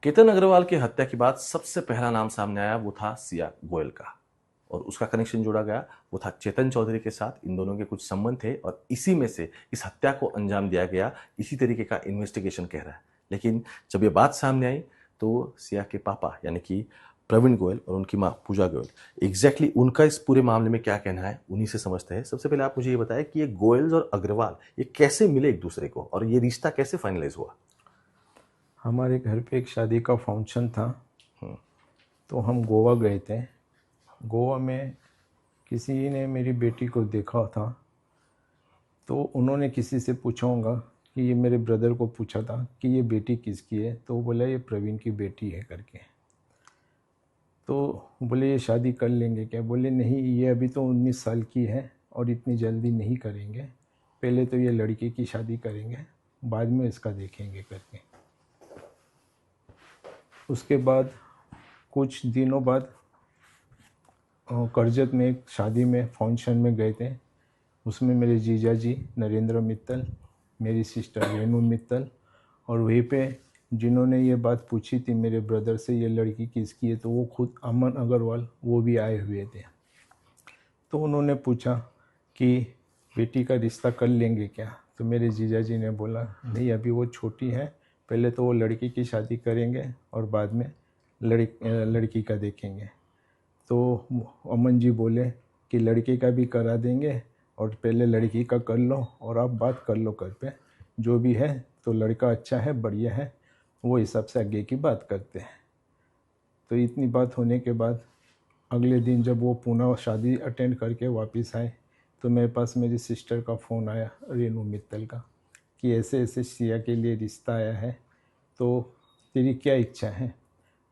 केतन अग्रवाल की हत्या के बाद सबसे पहला नाम सामने आया वो था सिया गोयल का, और उसका कनेक्शन जोड़ा गया वो था चेतन चौधरी के साथ। इन दोनों के कुछ संबंध थे और इसी में से इस हत्या को अंजाम दिया गया, इसी तरीके का इन्वेस्टिगेशन कह रहा है। लेकिन जब ये बात सामने आई तो सिया के पापा यानी कि प्रवीण गोयल और उनकी माँ पूजा गोयल, एग्जैक्टली उनका इस पूरे मामले में क्या कहना है उन्हीं से समझते हैं। सबसे पहले आप मुझे ये बताएं कि ये गोयल्स और अग्रवाल ये कैसे मिले एक दूसरे को और ये रिश्ता कैसे फाइनलाइज हुआ। हमारे घर पे एक शादी का फंक्शन था, तो हम गोवा गए थे। गोवा में किसी ने मेरी बेटी को देखा था, तो उन्होंने किसी से पूछा होगा कि ये मेरे ब्रदर को पूछा था कि ये बेटी किसकी है, तो वो बोला ये प्रवीण की बेटी है करके। तो बोले ये शादी कर लेंगे क्या? बोले नहीं, ये अभी तो 19 साल की है और इतनी जल्दी नहीं करेंगे, पहले तो ये लड़के की शादी करेंगे, बाद में इसका देखेंगे करके। उसके बाद कुछ दिनों बाद करजत में एक शादी में फंक्शन में गए थे। उसमें मेरे जीजा जी नरेंद्र मित्तल, मेरी सिस्टर रेनू मित्तल, और वहीं पे जिन्होंने ये बात पूछी थी मेरे ब्रदर से ये लड़की किसकी है, तो वो खुद अमन अग्रवाल वो भी आए हुए थे। तो उन्होंने पूछा कि बेटी का रिश्ता कर लेंगे क्या? तो मेरे जीजा जी ने बोला नहीं, अभी वो छोटी है, पहले तो वो लड़की की शादी करेंगे और बाद में लड़की का देखेंगे। तो अमन जी बोले कि लड़के का भी करा देंगे और पहले लड़की का कर लो और आप बात कर लो घर पे, जो भी है तो लड़का अच्छा है बढ़िया है, वो हिसाब से आगे की बात करते हैं। तो इतनी बात होने के बाद अगले दिन जब वो पुनः शादी अटेंड करके वापस आए, तो मेरे पास मेरी सिस्टर का फ़ोन आया रेनू मित्तल का कि ऐसे ऐसे सिया के लिए रिश्ता आया है, तो तेरी क्या इच्छा है?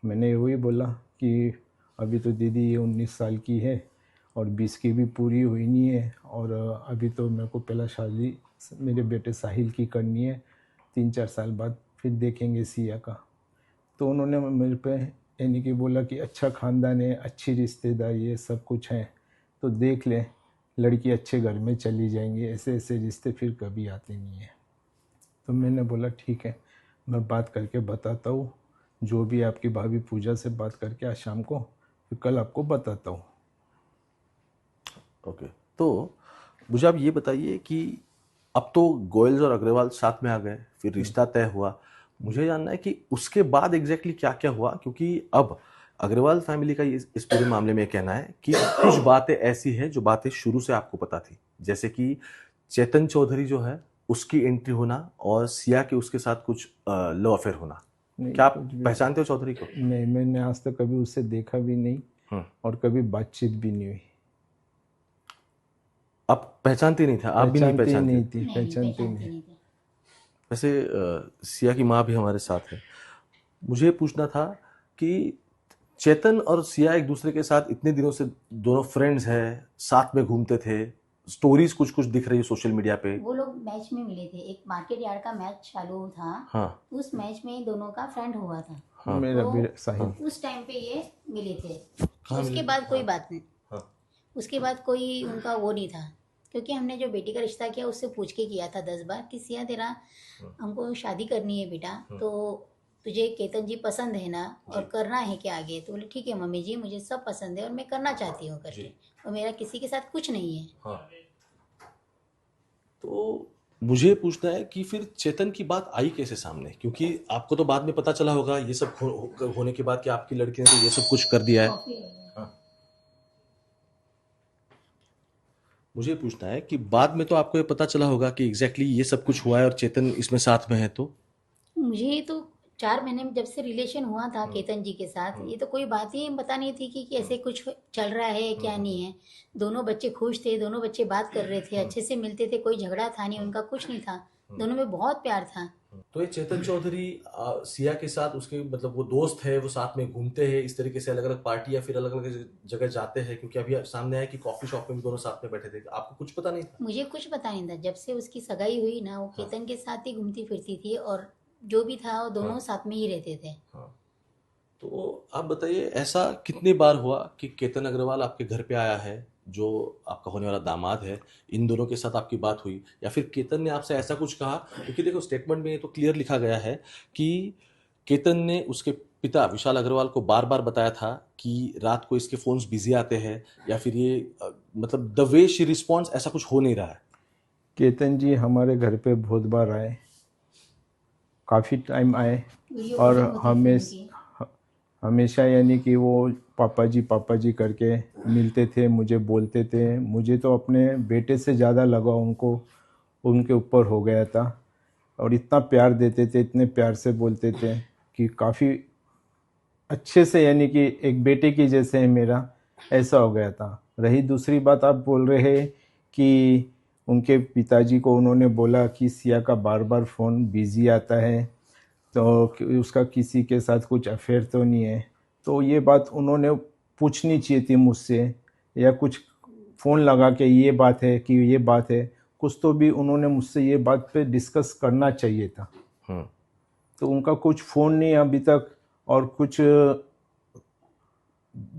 मैंने वही बोला कि अभी तो दीदी ये 19 साल की है और 20 की भी पूरी हुई नहीं है, और अभी तो मेरे को पहला शादी मेरे बेटे साहिल की करनी है, 3-4 साल बाद फिर देखेंगे सिया का। तो उन्होंने मेरे पे यानी कि बोला कि अच्छा ख़ानदान है, अच्छी रिश्तेदारी है, सब कुछ है, तो देख ले, लड़की अच्छे घर में चली जाएंगी, ऐसे ऐसे रिश्ते फिर कभी आते नहीं हैं। तो मैंने बोला ठीक है, मैं बात करके बताता हूँ, जो भी आपकी भाभी पूजा से बात करके आज शाम को, फिर कल आपको बताता हूँ। ओके, तो मुझे आप ये बताइए कि अब तो गोयल्स और अग्रवाल साथ में आ गए, फिर रिश्ता तय हुआ। मुझे जानना है कि उसके बाद एग्जैक्टली क्या क्या हुआ, क्योंकि अब अग्रवाल फैमिली का इस पूरे मामले में कहना है कि कुछ बातें ऐसी हैं जो बातें शुरू से आपको पता थी, जैसे कि चेतन चौधरी जो है उसकी एंट्री होना और सिया के उसके साथ कुछ लव अफेयर होना। नहीं, क्या आप कुछ भी पहचानते हो चौधरी को? नहीं, मैंने आज तक कभी उससे देखा भी नहीं और कभी बातचीत भी नहीं हुई। आप पहचानते नहीं थे? आप भी नहीं पहचानती ही पहचानते? नहीं थी, नहीं पहचानती पहचानती नहीं। नहीं थी। वैसे सिया की माँ भी हमारे साथ है। मुझे पूछना था कि चेतन और सिया एक दूसरे के साथ इतने दिनों से दोनों फ्रेंड्स हैं, साथ में घूमते थे, स्टोरीज कुछ कुछ दिख रही है सोशल मीडिया पे। वो लोग मैच में मिले थे, एक मार्केट यार्ड का मैच चालू था। हाँ उस मैच में दोनों का फ्रेंड हुआ था। हाँ मेरा तो भी साहिल। उस टाइम पे ये मिले थे। कहाँ उसके मिले? बाद कोई बात नहीं, हाँ उसके बाद कोई उनका वो नहीं था, क्योंकि हमने जो बेटी का रिश्ता किया उससे पूछ के किया था 10 बार कि सिया तेरा हमको शादी करनी है बेटा, तो तुझे केतन जी पसंद है ना, और करना है क्या आगे? तो बोले ठीक है मम्मी जी, मुझे सब पसंद है और मैं करना चाहती हूँ करके, और मेरा किसी के साथ कुछ नहीं है। हाँ। तो मुझे पूछना है कि फिर चेतन की बात आई कैसे सामने, क्योंकि आपको तो बाद में पता चला होगा ये सब होने के बाद कि आपकी लड़की ने तो ये सब कुछ कर दिया है। कॉफी हाँ। मुझे पूछना है कि बाद में तो आपको ये पता चला होगा कि एग्जैक्टली ये सब कुछ हुआ है और चेतन इसमें साथ में है, तो मुझे तो 4 महीने में जब से रिलेशन हुआ था केतन जी के साथ, ये तो कोई बात ही पता नहीं थी कि ऐसे कुछ चल रहा है क्या नहीं है। दोनों बच्चे खुश थे, दोनों बच्चे बात कर रहे थे, अच्छे से मिलते थे, कोई झगड़ा था नहीं, उनका कुछ नहीं था, दोनों में बहुत प्यार था। तो ये चेतन चौधरी सिया के साथ उसके मतलब वो दोस्त है, वो साथ में घूमते हैं इस तरीके से, अलग अलग पार्टी या फिर अलग अलग जगह जाते हैं, क्योंकि अभी सामने आया कि कॉफी शॉप में भी दोनों साथ में बैठे थे। आपको कुछ पता नहीं था? मुझे कुछ पता नहीं था, जब से उसकी सगाई हुई ना, वो केतन के साथ ही घूमती फिरती थी, और जो भी था वो दोनों साथ में ही रहते थे। हाँ। तो आप बताइए ऐसा कितनी बार हुआ कि केतन अग्रवाल आपके घर पे आया है, जो आपका होने वाला दामाद है, इन दोनों के साथ आपकी बात हुई, या फिर केतन ने आपसे ऐसा कुछ कहा? क्योंकि देखो स्टेटमेंट में ये तो क्लियर लिखा गया है कि केतन ने उसके पिता विशाल अग्रवाल को बार बार बताया था कि रात को इसके फोन्स बिजी आते हैं, या फिर ये मतलब द वे शी रिस्पॉन्ड्स ऐसा कुछ हो नहीं रहा है? केतन जी हमारे घर पे बहुत बार आए, काफ़ी टाइम आए, वीडियो और कॉलिंग होती थी उनकी। हमेशा यानी कि वो पापा जी करके मिलते थे, मुझे बोलते थे। मुझे तो अपने बेटे से ज़्यादा लगाव उनके ऊपर हो गया था, और इतना प्यार देते थे, इतने प्यार से बोलते थे कि काफ़ी अच्छे से, यानी कि एक बेटे की जैसे है मेरा, ऐसा हो गया था। रही दूसरी बात, आप बोल रहे हैं कि उनके पिताजी को उन्होंने बोला कि सिया का बार बार फ़ोन बिज़ी आता है, तो उसका किसी के साथ कुछ अफेयर तो नहीं है। तो ये बात उन्होंने पूछनी चाहिए थी मुझसे, या कुछ फ़ोन लगा के ये बात है कि ये बात है, कुछ तो भी उन्होंने मुझसे ये बात पे डिस्कस करना चाहिए था। हम्म। तो उनका कुछ फ़ोन नहीं अभी तक, और कुछ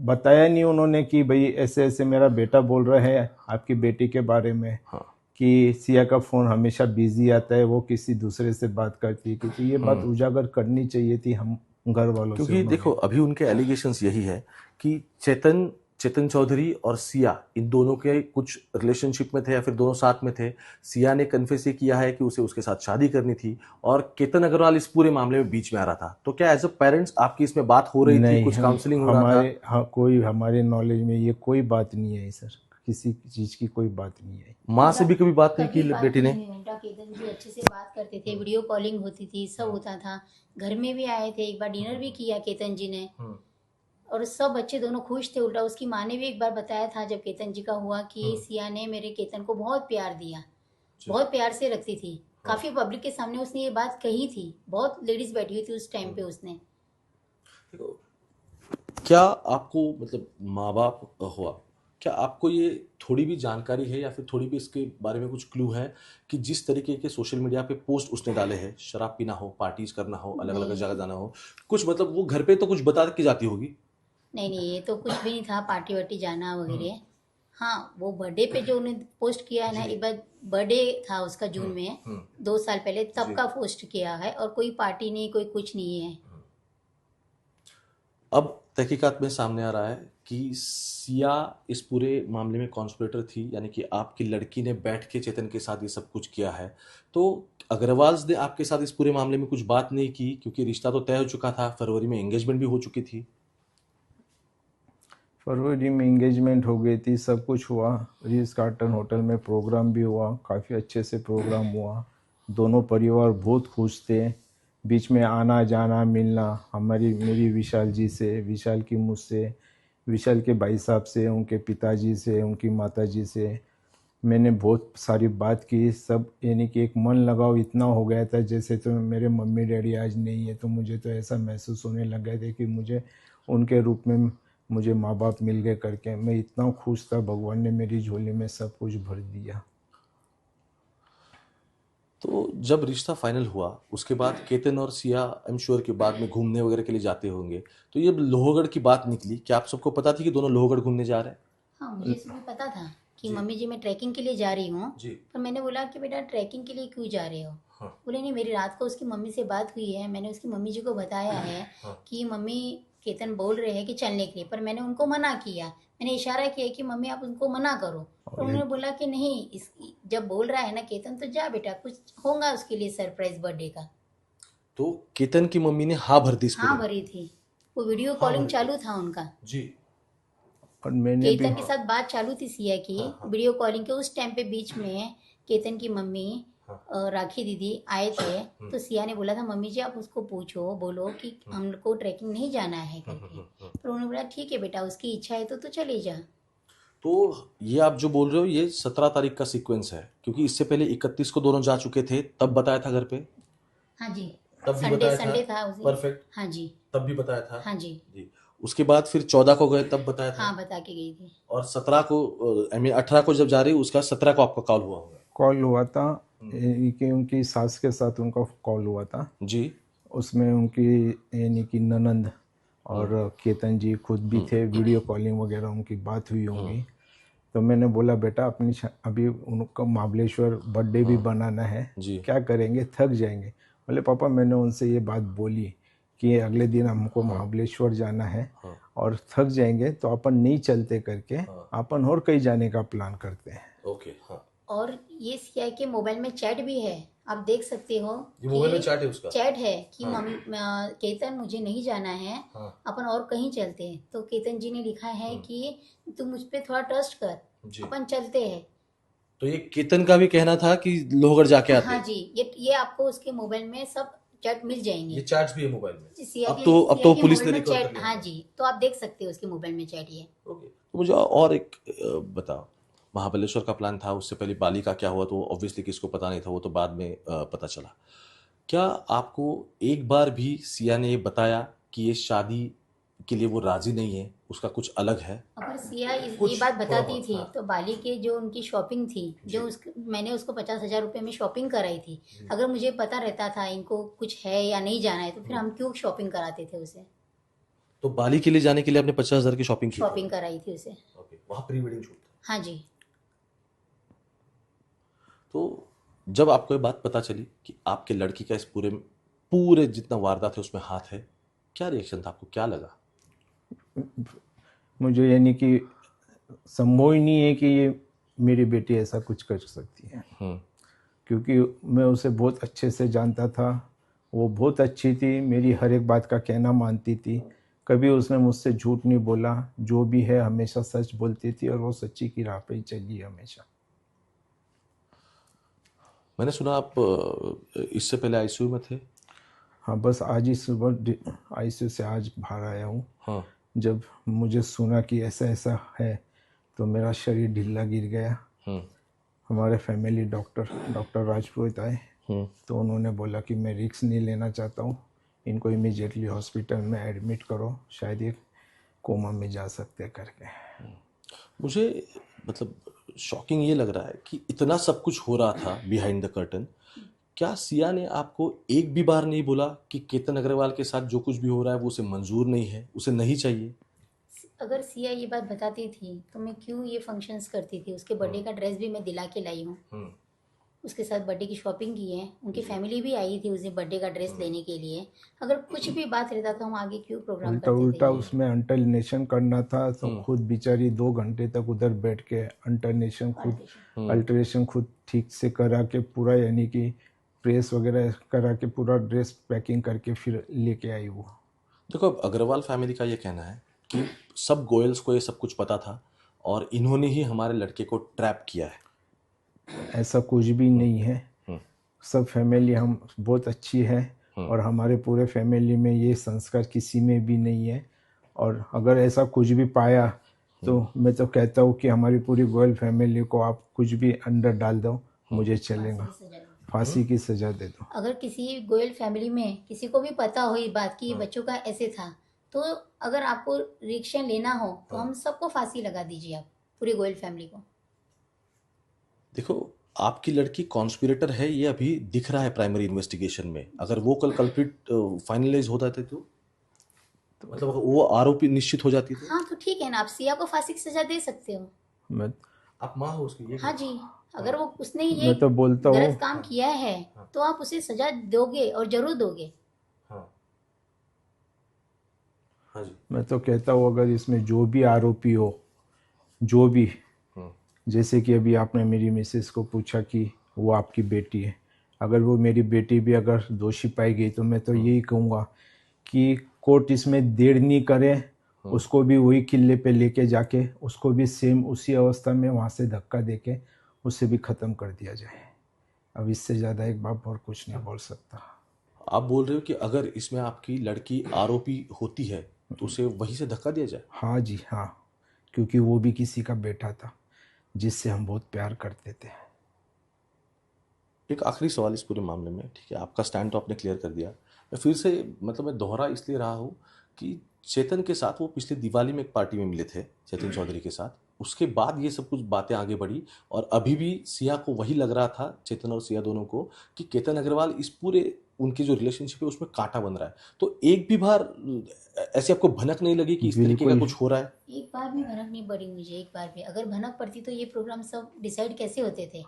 बताया नहीं उन्होंने कि भाई ऐसे ऐसे मेरा बेटा बोल रहा है आपकी बेटी के बारे में, हाँ। कि सिया का फ़ोन हमेशा बिजी आता है, वो किसी दूसरे से बात करती है। क्योंकि ये बात उजागर करनी चाहिए थी हम घर वालों से। क्योंकि देखो अभी उनके एलिगेशंस यही है कि चेतन चौधरी और सिया इन दोनों के कुछ रिलेशनशिप में थे, या फिर दोनों साथ में थे। सिया ने कन्फेस ये किया है कि उसे उसके साथ शादी करनी थी, और केतन अग्रवाल इस पूरे मामले में बीच में आ रहा था। तो क्या एज अ पेरेंट्स आपकी इसमें बात हो रही थी, नहीं, कुछ हम काउंसलिंग हो रहा था? हमारे हाँ, कोई हमारे नॉलेज में ये कोई बात नहीं है सर, किसी चीज़ की कोई बात नहीं है। माँ से भी कभी बात नहीं कभी की बात बेटी ने? नहीं हुई उल्टा केतन जी अच्छे से बात करते थे, वीडियो कॉलिंग होती थी, सब होता था। घर में भी आए थे, एक बार डिनर भी किया केतन जी ने, और सब बच्चे दोनों खुश थे। उल्टा उसकी माँ ने भी एक बार बताया था जब केतन जी का हुआ कि सिया ने मेरे केतन को बहुत प्यार दिया, बहुत प्यार से रखती थी। काफी पब्लिक के सामने उसने ये बात कही थी, बहुत लेडीज बैठी हुई थी उस टाइम पे। उसने क्या आपको मतलब माँ बाप हुआ, क्या आपको ये थोड़ी भी जानकारी है, या फिर थोड़ी भी इसके बारे में कुछ क्लू है कि जिस तरीके के सोशल मीडिया पे पोस्ट उसने डाले हैं, शराब पीना हो, पार्टीज करना हो, अलग अलग नहीं जगह जाना हो, कुछ मतलब वो घर पे तो कुछ बता के जाती होगी? नहीं नहीं, ये तो कुछ भी नहीं था, पार्टी वार्टी जाना वगैरह। हाँ, वो बर्थडे पे जो उन्होंने पोस्ट किया है ना, एक बार बर्थडे था उसका जून में, 2 साल पहले, तब का पोस्ट किया है, और कोई पार्टी नहीं, कोई कुछ नहीं है। अब तहकीकात में सामने आ रहा है कि सिया इस पूरे मामले में कॉन्स्पिरेटर थी, यानी कि आपकी लड़की ने बैठ के चेतन के साथ ये सब कुछ किया है। तो अग्रवाल्स ने आपके साथ इस पूरे मामले में कुछ बात नहीं की, क्योंकि रिश्ता तो तय हो चुका था, फरवरी में एंगेजमेंट भी हो चुकी थी। फरवरी में इंगेजमेंट हो गई थी, सब कुछ हुआ। रीज कार्टन होटल में प्रोग्राम भी हुआ, काफ़ी अच्छे से प्रोग्राम हुआ। दोनों परिवार बहुत खुश थे। बीच में आना जाना मिलना मेरी विशाल जी से, विशाल की मुझसे, विशाल के भाई साहब से, उनके पिताजी से, उनकी माताजी से मैंने बहुत सारी बात की। सब यानी कि एक मन लगाव इतना हो गया था, जैसे तो मेरे मम्मी डैडी आज नहीं है, तो मुझे तो ऐसा महसूस होने लग गया था कि मुझे उनके रूप में मुझे माँ बाप मिल गए करके। मैं इतना खुश था, भगवान ने मेरी झोली में सब कुछ भर दिया। तो जब रिश्ता फाइनल हुआ उसके बाद केतन और सिया आई एम श्योर के बाद में घूमने वगैरह के लिए जाते होंगे, तो ये लोहगढ़ की बात निकली, क्या आप सबको पता थी कि दोनों लोहगढ़ घूमने जा रहे हैं? हाँ, मुझे सुबह पता था कि जी। मम्मी जी मैं ट्रैकिंग के लिए जा रही हूँ। जी। पर मैंने बोला कि बेटा ट्रैकिंग के लिए क्यों जा रहे हो? हाँ। बोले नहीं, मेरी रात को उसकी मम्मी से बात हुई है, मैंने उसकी मम्मी जी को बताया है कि मम्मी केतन बोल रहे हैं कि चलने के लिए, पर मैंने उनको मना किया। मैंने इशारा किया कि मम्मी आप उनको मना करो, तो उन्होंने बोला कि नहीं, इस जब बोल रहा है ना केतन तो जा बेटा, कुछ होगा उसके लिए सरप्राइज बर्थडे का। तो केतन की मम्मी ने हाँ भर दी इस हाँ पूरे? भरी थी, वो वीडियो कॉलिंग चालू था उनका, जी। और मैंने भी केतन के साथ बात चालू थी सिया की, वीडियो कॉलिंग के उस टाइम पे बीच में केतन की मम्मी राखी दीदी आए थे। तो सिया ने बोला था मम्मी जी आप उसको पूछो, बोलो कि हमको ट्रैकिंग नहीं जाना है करके। तो उन्होंने बोला ठीक है बेटा, उसकी इच्छा है तो चले जा। तो ये आप जो बोल रहे हो ये 17 तारीख का सीक्वेंस है, क्योंकि इससे पहले 31 को दोनों जा चुके थे, तब बताया था घर पे? हाँ जी, तब भी संडे बताया संडे था उस दिन। परफेक्ट। हाँ जी। तब भी बताया था? हाँ जी। जी। उसके बाद फिर 14 को गए तब बताया था? हाँ, बता के गई थी। और 17 को आई मीन 18 को जब जा रही उसका 17 को आपका कॉल हुआ होगा? कॉल हुआ था, यानी कि उनकी सास के साथ उनका कॉल हुआ था। जी। उसमें उनकी यानी कि ननंद और केतन जी खुद भी थे, वीडियो कॉलिंग वगैरह उनकी बात हुई होंगी। तो मैंने बोला बेटा अभी उनका महाबलेश्वर बर्थडे भी बनाना है, जी। क्या करेंगे, थक जाएंगे। बोले पापा मैंने उनसे ये बात बोली कि अगले दिन हमको महाबलेश्वर जाना है हाँ। और थक जाएंगे तो अपन नहीं चलते करके हाँ। अपन और कहीं जाने का प्लान करते हैं। ओके, हाँ। और ये सिया के मोबाइल में चैट भी है, आप देख सकते हो। ये मोबाइल में कि चैट है उसका? चैट है कि हाँ। केतन मुझे नहीं जाना है, हाँ। अपन और कहीं चलते हैं। तो केतन जी ने लिखा है कि तू मुझ पे थोड़ा ट्रस्ट कर, जी। अपन चलते हैं। तो ये केतन का भी कहना था कि लोहगढ़ जाके आते हाँ हैं। जी, ये आपको उसके मोबाइल में सब चैट मिल जाएंगे। ये चैट्स भी है मोबाइल में? सिया अब के- तो सिया के पुलिस ने मोबाइल में रिकवर कर चैट, लिया हाँ होगा। जी, तो आप देख सकते हो उसके मोबाइल में चैट ये। ओके, तो मुझे और एक बताओ, महाबलेश्वर का प्लान था, उससे पहले बाली का क्या हुआ तो ऑब्वियसली किसको पता नहीं था, वो तो बाद में पता चला। क्या आपको एक बार भी सिया ने ये बताया कि ये शादी के लिए वो राजी नहीं है, उसका कुछ अलग है? अगर सिया ये कुछ बात थोड़ा बताती बहुत, थी हाँ। तो बाली के जो उनकी शॉपिंग थी, जो मैंने उसको 50,000 रुपये में शॉपिंग कराई थी, अगर मुझे पता रहता था इनको कुछ है या नहीं जाना है तो फिर हम क्यों शॉपिंग कराते थे उसे। तो बाली के लिए जाने के लिए आपने 50,000 की शॉपिंग की थी? शॉपिंग कराई थी उसे। ओके, वहाँ प्री वेडिंग शूट था। हाँ जी। तो जब आपको ये बात पता चली कि आपके लड़की का इस पूरे जितना वारदात है उसमें हाथ है, क्या रिएक्शन था आपको, क्या लगा? मुझे यानी कि संभव ही नहीं है कि ये मेरी बेटी ऐसा कुछ कर सकती है, क्योंकि मैं उसे बहुत अच्छे से जानता था। वो बहुत अच्छी थी, मेरी हर एक बात का कहना मानती थी, कभी उसने मुझसे झूठ नहीं बोला, जो भी है हमेशा सच बोलती थी और वो सच्ची की राह पे ही चली हमेशा। मैंने सुना आप इससे पहले आईसीयू में थे? हाँ, बस आज ही सुबह आईसीयू से आज बाहर आया हूँ। हाँ। जब मुझे सुना कि ऐसा ऐसा है तो मेरा शरीर ढीला गिर गया। हमारे फैमिली डॉक्टर राजपुरोहित आए, तो उन्होंने बोला कि मैं रिस्क नहीं लेना चाहता हूँ, इनको इमीडिएटली हॉस्पिटल में एडमिट करो, शायद ये कोमा में जा सकते करके। मुझे मतलब शॉकिंग ये लग रहा है कि इतना सब कुछ हो रहा था बिहाइंड द कर्टन, क्या सिया ने आपको एक भी बार नहीं बोला कि केतन अग्रवाल के साथ जो कुछ भी हो रहा है वो उसे मंजूर नहीं है, उसे नहीं चाहिए? अगर सिया ये बात बताती थी तो मैं क्यों ये फंक्शंस करती थी। उसके बर्थडे का ड्रेस भी मैं दिला के लाई हूँ, उसके साथ बर्थडे की शॉपिंग की है, उनकी फैमिली भी आई थी उसे बर्थडे का ड्रेस लेने के लिए। अगर कुछ भी बात रहता तो हम आगे क्यों प्रोग्राम उल्टा करते उल्टा थे। उसमें अल्टरनेशन करना था, तो खुद बेचारी 2 घंटे तक उधर बैठ के अल्टरेशन खुद ठीक से करा के पूरा, यानी कि प्रेस वगैरह करा के पूरा ड्रेस पैकिंग करके फिर लेके आई वो। देखो, अब अग्रवाल फैमिली का ये कहना है कि सब गोयल्स को ये सब कुछ पता था और इन्होंने ही हमारे लड़के को ट्रैप किया है। ऐसा कुछ भी नहीं है, सब फैमिली हम बहुत अच्छी है और हमारे पूरे फैमिली में ये संस्कार किसी में भी नहीं है। और अगर ऐसा कुछ भी पाया तो मैं तो कहता हूँ कि हमारी पूरी गोयल फैमिली को आप कुछ भी अंदर डाल दो, मुझे चलेगा, फांसी की सजा दे दो। अगर किसी गोयल फैमिली में किसी को भी पता हो ये बात कि ये बच्चों का ऐसे था, तो अगर आपको रिएक्शन लेना हो तो हम सबको फांसी लगा दीजिए, आप पूरी गोयल फैमिली को। देखो, आपकी लड़की कॉन्स्पिरेटर है, ये अभी दिख रहा है प्राइमरी इन्वेस्टिगेशन में। अगर वो कल कल्प्रिट फाइनलाइज होता था तो मतलब वो आरोपी निश्चित हो जाती थी। हाँ तो ठीक है ना, आप सिया को फांसी की सजा दे सकते हो। मैं आप माँ हो उसकी, ये हाँ जी, अगर वो उसने ये मैं तो बोलता हूँ, गलत काम किया है तो आप उसे सजा दोगे और जरूर दोगे। हाँ। हाँ जी। मैं तो कहता हूँ अगर इसमें जो भी आरोपी हो, जो भी, जैसे कि अभी आपने मेरी मिसेस को पूछा कि वो आपकी बेटी है, अगर वो मेरी बेटी भी अगर दोषी पाई गई तो मैं तो यही कहूँगा कि कोर्ट इसमें देर नहीं करे, उसको भी वही किले पे लेके जाके उसको भी सेम उसी अवस्था में वहाँ से धक्का देके उसे भी ख़त्म कर दिया जाए। अब इससे ज़्यादा एक बाप और कुछ नहीं बोल सकता। आप बोल रहे हो कि अगर इसमें आपकी लड़की आरोपी होती है तो उसे वहीं से धक्का दिया जाए? हाँ जी हाँ, क्योंकि वो भी किसी का बेटा था जिससे हम बहुत प्यार करते थे। एक आखिरी सवाल इस पूरे मामले में, ठीक है, आपका स्टैंड तो आपने क्लियर कर दिया, मैं फिर से मतलब मैं दोहरा इसलिए रहा हूँ कि चेतन के साथ वो पिछले दिवाली में एक पार्टी में मिले थे, चेतन चौधरी के साथ, उसके बाद ये सब कुछ बातें आगे बढ़ी और अभी भी सिया को वही लग रहा था, चेतन और सिया दोनों को, कि केतन अग्रवाल इस पूरे उनकी जो रिलेशनशिप है उसमें कांटा बन रहा है। तो एक भी बार ऐसे आपको भनक नहीं लगी कि इस तरीके का कुछ हो रहा है? एक बार भी भनक नहीं पड़ी मुझे, एक बार भी। अगर भनक पड़ती तो ये प्रोग्राम सब डिसाइड कैसे होते थे।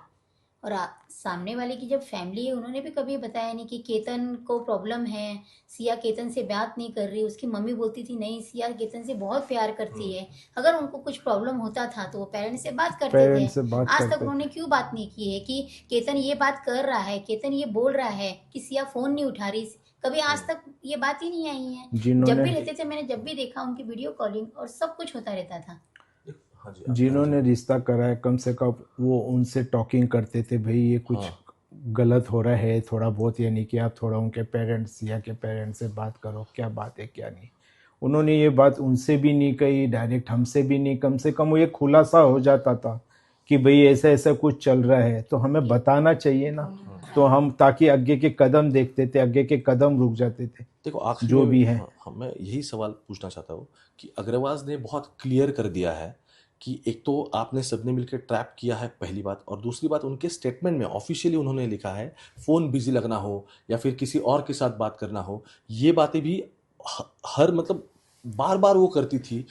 और सामने वाले की जब फैमिली है उन्होंने भी कभी बताया नहीं कि केतन को प्रॉब्लम है, सिया केतन से बात नहीं कर रही। उसकी मम्मी बोलती थी नहीं सिया केतन से बहुत प्यार करती है, अगर उनको कुछ प्रॉब्लम होता था तो वो पेरेंट्स से बात करते थे। पेरेंट्स से बात आज तक करते उन्होंने थे। क्यों बात नहीं की है कि केतन ये बात कर रहा है, केतन ये बोल रहा है कि सिया फोन नहीं उठा रही, कभी आज तक ये बात ही नहीं आई है। जब जिन्होंने भी रहते थे मैंने जब भी देखा उनकी वीडियो कॉलिंग और सब कुछ होता रहता था। हाँ जी, जिन्होंने रिश्ता कराया कम से कम वो उनसे टॉकिंग करते थे, भाई ये कुछ गलत हो रहा है थोड़ा बहुत, यानी कि आप थोड़ा उनके पेरेंट्स या के पेरेंट्स से बात करो, क्या बात है क्या नहीं। उन्होंने ये बात उनसे भी नहीं कही, डायरेक्ट हमसे भी नहीं, कम से कम वो ये खुलासा हो जाता था कि भाई ऐसा ऐसा कुछ चल रहा है तो हमें बताना चाहिए ना, तो हम ताकि आगे के कदम देखते थे, आगे के कदम रुक जाते थे। देखो आखिर जो में भी है। मैं यही सवाल पूछना चाहता हूँ कि अग्रवाल ने बहुत क्लियर कर दिया है कि एक तो आपने सबने मिलकर ट्रैप किया है, पहली बात, और दूसरी बात उनके स्टेटमेंट में ऑफिशियली उन्होंने लिखा है फोन बिजी लगना हो या फिर किसी और के साथ बात करना हो, ये बातें भी हर मतलब बार बार वो करती थी।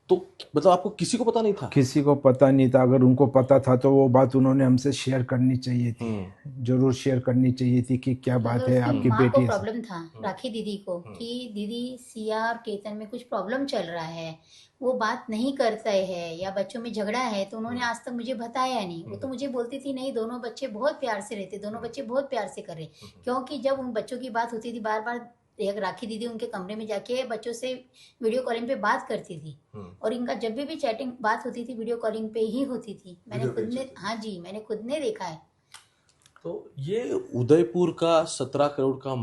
तो मतलब आपको किसी को पता नहीं था? किसी को पता नहीं था, अगर उनको पता था तो वो बात उन्होंने हमसे शेयर करनी चाहिए थी, जरूर शेयर करनी चाहिए थी कि क्या बात अगर है उसकी आपकी माँ को बेटी से। प्रॉब्लम था, राखी दीदी को, कि दीदी सिया और केतन में कुछ प्रॉब्लम चल रहा है, वो बात नहीं करते हैं या बच्चों में झगड़ा है, तो उन्होंने आज तक मुझे बताया नहीं। वो तो मुझे बोलती थी नहीं दोनों बच्चे बहुत प्यार से रहते, दोनों बच्चे बहुत प्यार से कर रहे। क्योंकि जब उन बच्चों की बात होती थी बार बार एक राखी दीदी उनके कमरे में जाके बच्चों से वीडियो कॉलिंग पे बात करती थी, और इनका जब भी चैटिंग बात होती थी वीडियो कॉलिंग पे ही होती थी। मैंने वीडियो पे खुद ने, चलती थी। हाँ जी मैंने खुद ने देखा है। तो ये उदयपुर का 17 करोड़ का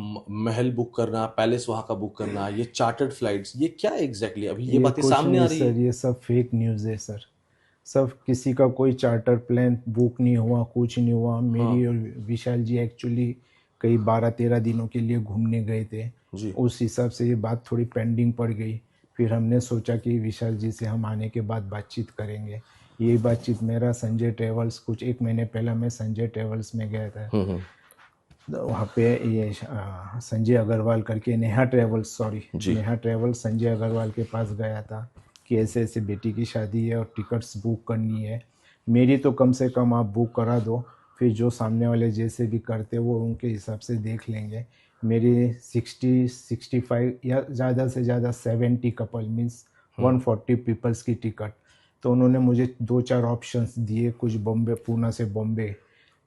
महल बुक करना, पैलेस वहां का बुक करना, ये चार्टर्ड फ्लाइट्स, ये क्या एग्जैक्टली अभी ये बातें कुछ सामने आ नहीं रही सर, है? ये सब फेक न्यूज़ है सर। सब किसी का कोई चार्टर प्लान बुक नहीं हुआ, कुछ नहीं हुआ। मेरी और विशाल जी एक्चुअली कई 12-13 दिनों के लिए घूमने गए थे, जी। उस हिसाब से ये बात थोड़ी पेंडिंग पड़ गई। फिर हमने सोचा कि विशाल जी से हम आने के बाद बातचीत करेंगे। यही बातचीत मेरा संजय ट्रेवल्स, कुछ 1 महीने पहले मैं संजय ट्रेवल्स में गया था, वहाँ पे ये संजय अग्रवाल करके, नेहा ट्रेवल्स, सॉरी जी। नेहा ट्रेवल्स, संजय अग्रवाल के पास गया था कि ऐसे ऐसे बेटी की शादी है और टिकट्स बुक करनी है, मेरी तो कम से कम आप बुक करा दो, फिर जो सामने वाले जैसे भी करते वो उनके हिसाब से देख लेंगे। मेरी 60-65 या ज़्यादा से ज़्यादा 70 कपल मीन्स 140 पीपल्स की टिकट। तो उन्होंने मुझे 2-4 ऑप्शंस दिए, कुछ बॉम्बे, पूना से बॉम्बे,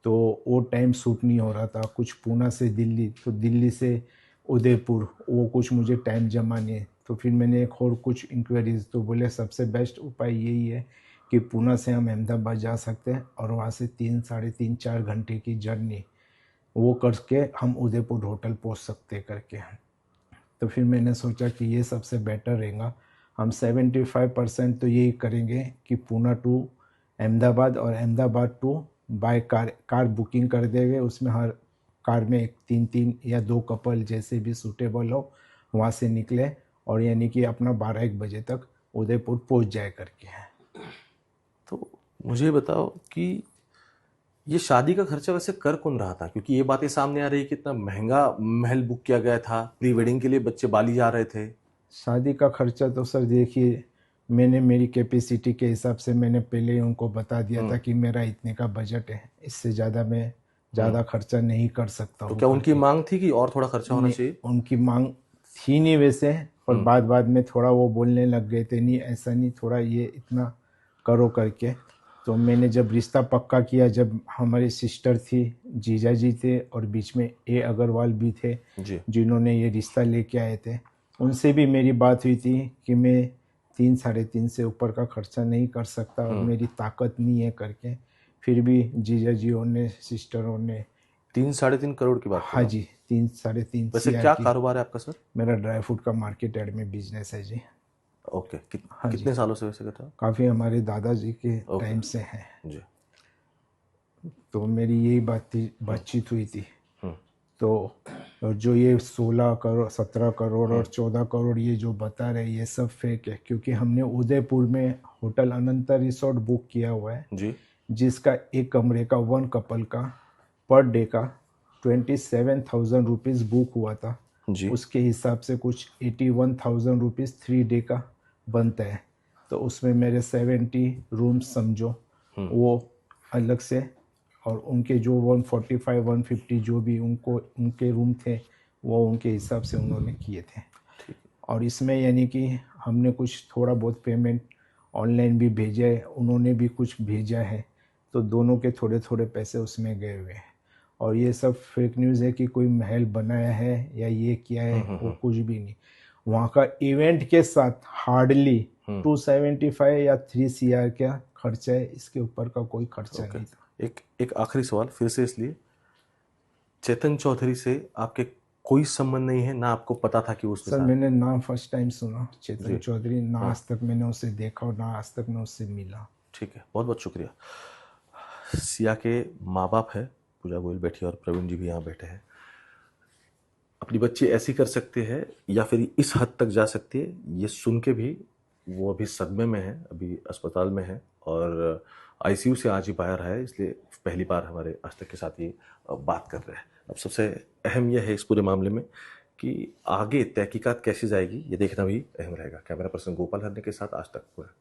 तो वो टाइम सूट नहीं हो रहा था, कुछ पूना से दिल्ली, तो दिल्ली से उदयपुर, वो कुछ मुझे टाइम जमा नहीं है। तो फिर मैंने एक और कुछ इंक्वायरीज, तो बोले सबसे बेस्ट उपाय यही है कि पूना से हम अहमदाबाद जा सकते हैं और वहाँ से 3-3.5-4 घंटे की जर्नी वो करके हम उदयपुर होटल पहुँच सकते करके। तो फिर मैंने सोचा कि ये सबसे बेटर रहेगा, हम 75% तो यही करेंगे कि पूना टू अहमदाबाद और Ahmedabad to by car booking कर देंगे। उसमें हर कार में 3-3 या 2 कपल जैसे भी सूटेबल हो वहाँ से निकले, और यानी कि अपना 12-1 बजे तक उदयपुर पहुँच जाए करके। तो मुझे बताओ कि ये शादी का खर्चा वैसे कर कौन रहा था, क्योंकि ये बातें सामने आ रही है कि इतना महंगा महल बुक किया गया था, प्री वेडिंग के लिए बच्चे बाली जा रहे थे। शादी का खर्चा तो सर देखिए, मैंने मेरी कैपेसिटी के हिसाब से मैंने पहले ही उनको बता दिया था कि मेरा इतने का बजट है, इससे ज़्यादा मैं ज़्यादा खर्चा नहीं कर सकता तो हूँ क्या उनकी करके। मांग थी कि और थोड़ा खर्चा होना नहीं, चाहिए? उनकी मांग थी नहीं वैसे, पर बाद में थोड़ा वो बोलने लग गए थे, नहीं ऐसा नहीं, थोड़ा ये इतना करो करके। तो मैंने जब रिश्ता पक्का किया, जब हमारी सिस्टर थी, जीजा जी थे, और बीच में ए अग्रवाल भी थे जी। जिन्होंने ये रिश्ता लेके आए थे, उनसे भी मेरी बात हुई थी कि मैं 3-3.5 से ऊपर का खर्चा नहीं कर सकता और मेरी ताकत नहीं है करके। फिर भी जीजा जियों ने, सिस्टरों ने 3-3.5 करोड़ की बात कर हाँ रहा हूँ। जी 3-3.5 वैसे CR क्या की। कारोबार है आपका सर? मेरा ड्राई फ्रूट का मार्केट यार्ड में बिजनेस है जी। ओके। हाँ जी, कितने सालों से वैसे करता? काफ़ी हमारे दादाजी के ओके। टाइम से है। जी। तो मेरी यही बातचीत हुई थी। तो और जो ये 16 करोड़, 17 करोड़ और 14 करोड़ ये जो बता रहे, ये सब फेक है, क्योंकि हमने उदयपुर में होटल अनंता रिसोर्ट बुक किया हुआ है, जी। जिसका एक कमरे का 1 कपल का पर डे का 27,000 रुपीज़ बुक हुआ था। जी। उसके हिसाब से कुछ 81,000 रुपीज़ 3 डे का बनता है। तो उसमें मेरे 70 रूम्स समझो, वो अलग से और उनके जो 145 150 जो भी उनको उनके रूम थे वो उनके हिसाब से उन्होंने किए थे। ठीक और इसमें यानी कि हमने कुछ थोड़ा बहुत पेमेंट ऑनलाइन भी भेजा है, उन्होंने भी कुछ भेजा है, तो दोनों के थोड़े थोड़े पैसे उसमें गए हुए हैं। और ये सब फेक न्यूज़ है कि कोई महल बनाया है या ये किया है, वो कुछ भी नहीं। वहाँ का इवेंट के साथ हार्डली 275 या 3 CR का खर्चा है, इसके ऊपर का कोई खर्चा नहीं था। एक आखिरी सवाल फिर से, इसलिए चेतन चौधरी से आपके कोई संबंध नहीं है, ना आपको पता था कि वो उसके सर साथ? मैंने नाम फर्स्ट टाइम सुना जी। चेतन चौधरी, ना आज तक मैंने उसे देखा और ना आज तक मैं उससे मिला। ठीक है, बहुत बहुत शुक्रिया। सिया के माँ बाप है, पूजा गोयल बैठी है और प्रवीण जी भी यहाँ बैठे हैं। अपनी बच्ची ऐसी कर सकते हैं या फिर इस हद तक जा सकती है, ये सुन के भी वो अभी सदमे में है, अभी अस्पताल में है और आईसीयू से आज ही बाहर है, इसलिए पहली बार हमारे आज तक के साथ ये बात कर रहे हैं। अब सबसे अहम यह है इस पूरे मामले में कि आगे तहकीकात कैसी जाएगी, ये देखना भी अहम रहेगा। कैमरा पर्सन गोपाल हरने के साथ आज तक पूरा।